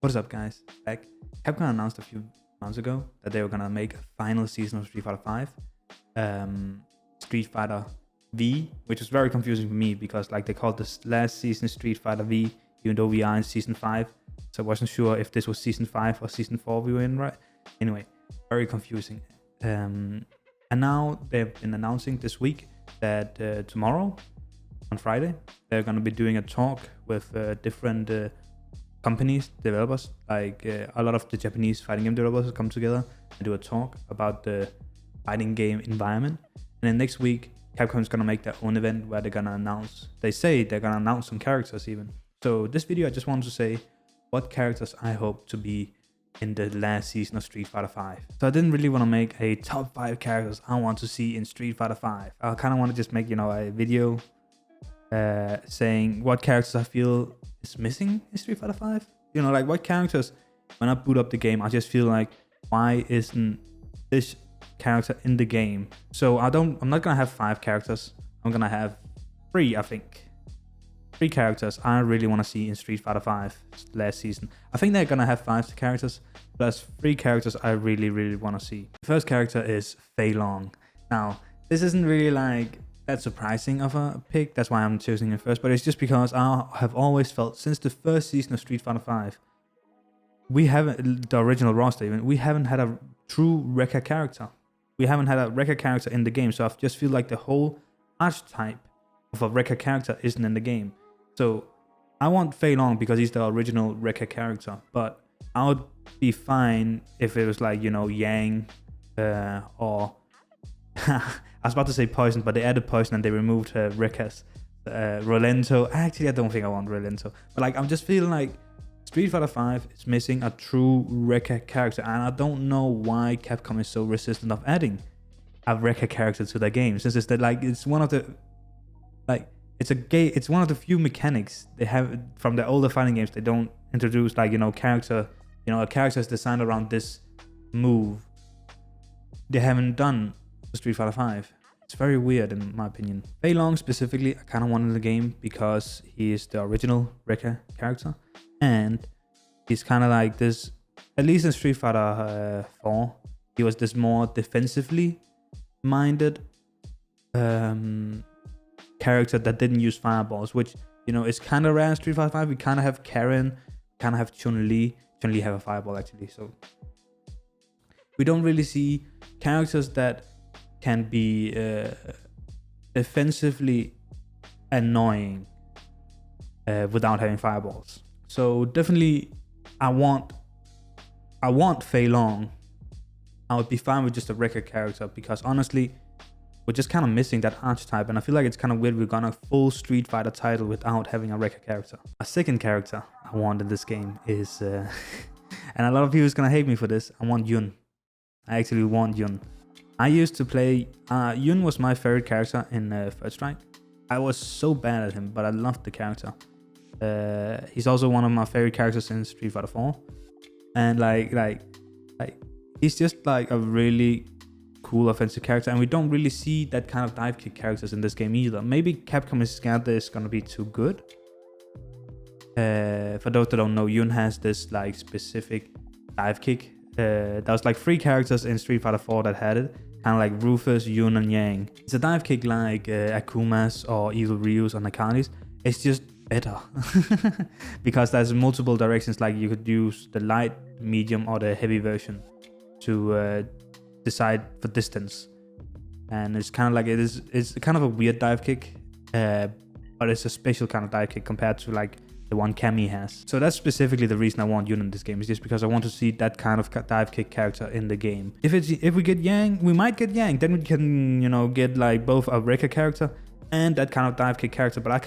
What is up, guys? Back. Capcom announced a few months ago that they were gonna make a final season of Street Fighter V, Street Fighter V, which was very confusing for me because like they called this last season Street Fighter V, even though we are in season 5. So I wasn't sure if this was season 5 or season 4 we were in, right? Anyway, very confusing. And now they've been announcing this week that tomorrow, on Friday, they're gonna be doing a talk with different companies, developers, like a lot of the Japanese fighting game developers come together and do a talk about the fighting game environment. And then next week, Capcom's gonna make their own event where they're gonna announce, they say they're gonna announce some characters even. So this video, I just wanted to say what characters I hope to be in the last season of Street Fighter V. So I didn't really want to make a top 5 characters I want to see in Street Fighter V. I kind of want to just make, a video saying what characters I feel is missing in Street Fighter V. Like what characters, when I boot up the game, I just feel like, why isn't this character in the game? So I'm not gonna have 5 characters. I'm gonna have 3, I think. 3 characters I really want to see in Street Fighter V last season. I think they're gonna have 5 characters, plus 3 characters I really, really want to see. The first character is Fei Long. Now, this isn't really like that surprising of a pick, that's why I'm choosing it first, but it's just because I have always felt since the first season of Street Fighter V, we haven't, the original roster even, we haven't had a true Rekka character. We haven't had a Rekka character in the game, so I just feel like the whole archetype of a Rekka character isn't in the game. So I want Fei Long because he's the original Rekka character, but I would be fine if it was like, Yang, or I was about to say Poison, but they added Poison and they removed Rekkas. Rolento. Actually, I don't think I want Rolento. But like, I'm just feeling like Street Fighter V is missing a true Rekka character, and I don't know why Capcom is so resistant of adding a Rekka character to their game. Since it's one of the it's one of the few mechanics they have from the older fighting games. They don't introduce character. A character is designed around this move. They haven't done Street Fighter V. It's very weird in my opinion. Fei Long specifically, I kind of want in the game because he is the original Rekka character, and he's kind of like this. At least in Street Fighter 4, he was this more defensively minded character that didn't use fireballs, which is kind of rare in Street Fighter V. We kind of have Karen, kind of have Chun-Li. Chun-Li have a fireball actually, so we don't really see characters that can be defensively annoying without having fireballs. So definitely, I want Fei Long. I would be fine with just a Rekka character because honestly, we're just kind of missing that archetype, and I feel like it's kind of weird we're gonna full Street Fighter title without having a Rekka character. A second character I want in this game is, and a lot of people is gonna hate me for this, I want Yun. I actually want Yun. I used to play, Yun was my favorite character in First Strike. I was so bad at him, but I loved the character. He's also one of my favorite characters in Street Fighter 4. And like he's just like a really cool offensive character, and we don't really see that kind of dive kick characters in this game either. Maybe Capcom is scared that it's gonna be too good. For those that don't know, Yun has this like specific dive kick. There was like 3 characters in Street Fighter 4 that had it, kind of like Rufus, Yun, and Yang. It's a dive kick like Akuma's or Evil Ryu's or Nakani's. It's just better because there's multiple directions. Like you could use the light, medium, or the heavy version to decide for distance, and it's kind of like it's kind of a weird dive kick, but it's a special kind of dive kick compared to like the one Cammy has. So that's specifically the reason I want Yun in this game, is just because I want to see that kind of dive kick character in the game. If we get Yang, we might get Yang, then we can get like both a Rekka character and that kind of dive kick character. But I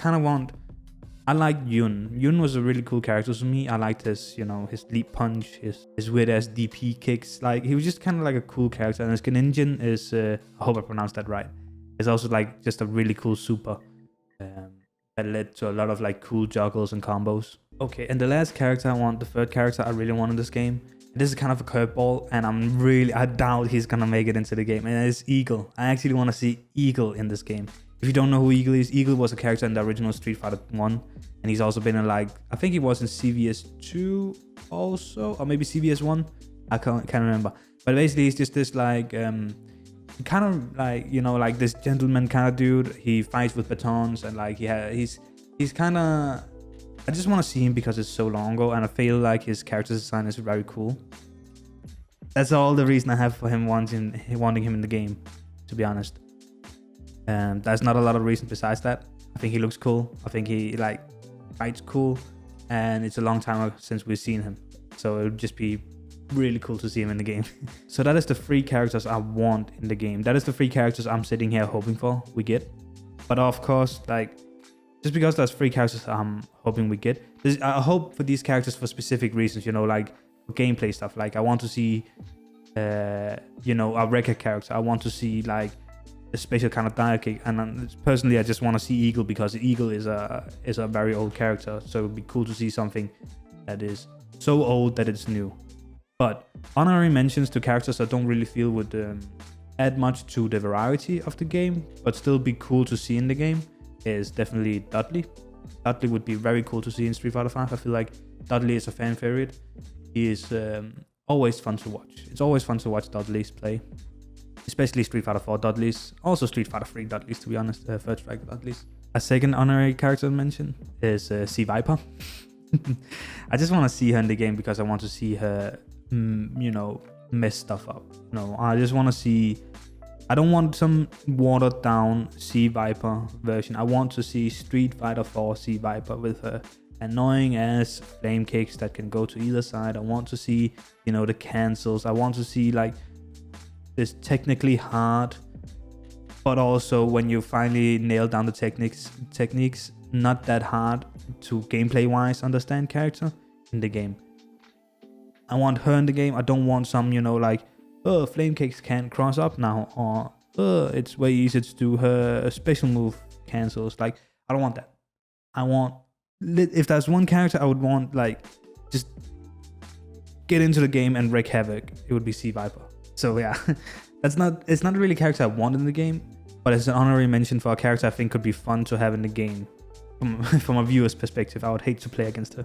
like Yun. Yun was a really cool character to me. I liked his his leap punch, his weird ass DP kicks. Like he was just kind of like a cool character, and his Greninja is I hope I pronounced that right. It's also like just a really cool super. That led to a lot of like cool juggles and combos. Okay, and the last character I want, the third character I really want in this game, this is kind of a curveball, and I doubt he's gonna make it into the game, and it's Eagle. I actually want to see Eagle in this game. If you don't know who Eagle is, Eagle was a character in the original Street Fighter 1. and he's also been in like, I think he was in CVS2 also, or maybe CVS1. I can't remember. But basically, he's just this like kind of like, you know, like this gentleman kind of dude. He fights with batons, and like he's kind of. I just want to see him because it's so long ago, and I feel like his character design is very cool. That's all the reason I have for him wanting him in the game, to be honest. There's not a lot of reason besides that. I think he looks cool. I think he like fights cool, and it's a long time since we've seen him, so it would just be really cool to see him in the game. So that is the 3 characters I want in the game. That is the 3 characters I'm sitting here hoping for we get. But of course, like, just because there's 3 characters I'm hoping we get, I hope for these characters for specific reasons, you know, like for gameplay stuff. Like I want to see, you know, a Wrecker character. I want to see like a special kind of dire kick. And personally, I just want to see Eagle, because Eagle is a very old character. So it would be cool to see something that is so old that it's new. But honorary mentions to characters I don't really feel would add much to the variety of the game, but still be cool to see in the game, is definitely Dudley. Dudley would be very cool to see in Street Fighter 5. I feel like Dudley is a fan favorite. He is always fun to watch. It's always fun to watch Dudleys play, especially Street Fighter 4 Dudleys, also Street Fighter 3 Dudleys, to be honest, Third Strike Dudleys. A second honorary character to mention is C Viper. I just want to see her in the game because I want to see her, you know, mess stuff up. No, I just want to see. I don't want some watered down C Viper version. I want to see Street Fighter 4 C Viper with her annoying ass flame kicks that can go to either side. I want to see, you know, the cancels. I want to see like this technically hard, but also when you finally nail down the techniques, not that hard to gameplay wise understand character in the game. I want her in the game. I don't want some, you know, like, oh, flame kicks can't cross up now, or it's way easier to do her special move cancels. Like, I don't want that. I want, if there's one character I would want, like, just get into the game and wreak havoc, it would be C Viper. So yeah, it's not really a character I want in the game, but it's an honorary mention for a character I think could be fun to have in the game. From a viewer's perspective, I would hate to play against her.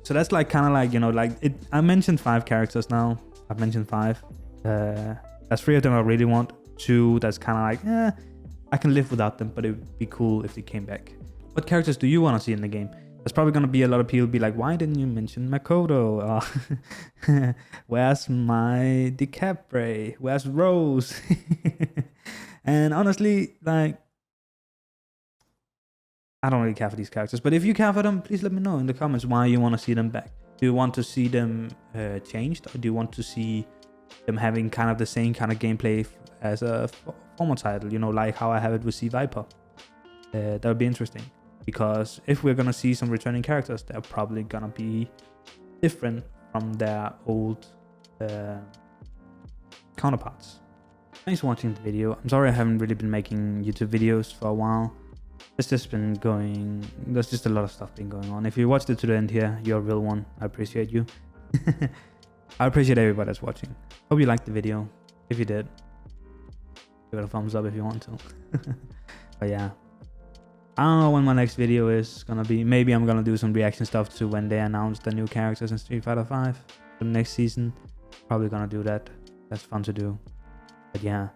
So that's like kind of like, you know, like I mentioned 5 characters now. I've mentioned 5. There's 3 of them I really want. 2 that's kind of like, I can live without them, but it would be cool if they came back. What characters do you want to see in the game? There's probably going to be a lot of people be like, why didn't you mention Makoto? Where's my DiCaprio? Where's Rose? And honestly, like, I don't really care for these characters, but if you care for them, please let me know in the comments why you want to see them back. Do you want to see them changed, or do you want to see them having kind of the same kind of gameplay as a former title, you know, like how I have it with C Viper? That would be interesting, because if we're gonna see some returning characters, they're probably gonna be different from their old counterparts. Thanks for watching the video. I'm sorry I haven't really been making YouTube videos for a while. It's just been going, there's just a lot of stuff been going on. If you watched it to the end here, you're a real one. I appreciate you. I appreciate everybody that's watching. Hope you liked the video. If you did, give it a thumbs up if you want to. But yeah, I don't know when my next video is gonna be. Maybe I'm gonna do some reaction stuff to when they announce the new characters in Street Fighter 5 for the next season. Probably gonna do that. That's fun to do. But yeah,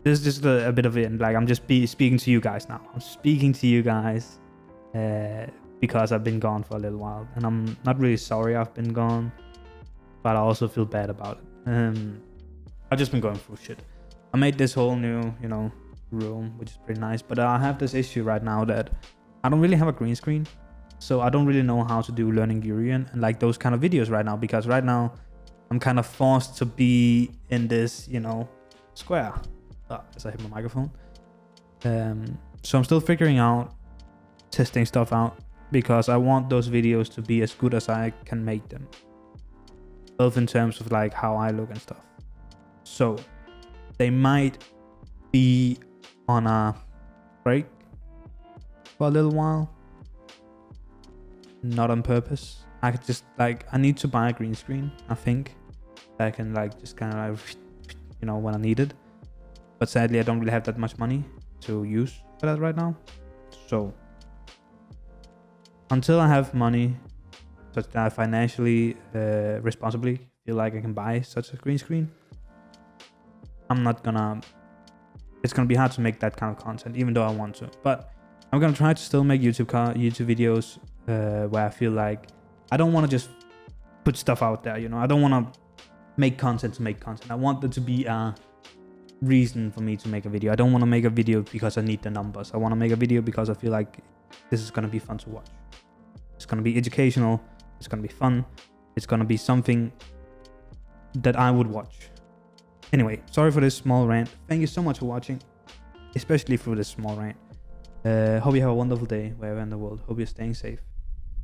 this is just a bit of it. Like, I'm just speaking to you guys now. I'm speaking to you guys because I've been gone for a little while, and I'm not really sorry I've been gone, but I also feel bad about it. I've just been going through shit. I made this whole new, you know, room, which is pretty nice, but I have this issue right now that I don't really have a green screen, so I don't really know how to do learning Gurian and like those kind of videos right now, because right now I'm kind of forced to be in this, you know, square. As I hit my microphone. So I'm still figuring out, testing stuff out, because I want those videos to be as good as I can make them, both in terms of like how I look and stuff. So they might be on a break for a little while, not on purpose. I could just like, I need to buy a green screen, I think, that I can like just kind of like, you know, when I need it. But sadly, I don't really have that much money to use for that right now. So until I have money such that I financially responsibly feel like I can buy such a green screen, it's gonna be hard to make that kind of content, even though I want to. But I'm gonna try to still make YouTube videos where I feel like I don't want to just put stuff out there, I don't want to make content to make content. I want there to be a reason for me to make a video. I don't want to make a video because I need the numbers. I want to make a video because I feel like this is gonna be fun to watch. It's gonna be educational. It's gonna be fun. It's gonna be something that I would watch. Anyway, sorry for this small rant. Thank you so much for watching, especially through this small rant. Hope you have a wonderful day wherever in the world. Hope you're staying safe.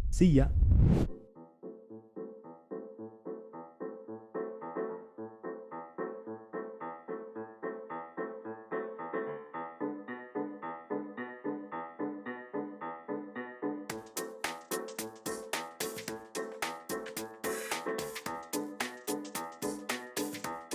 See ya.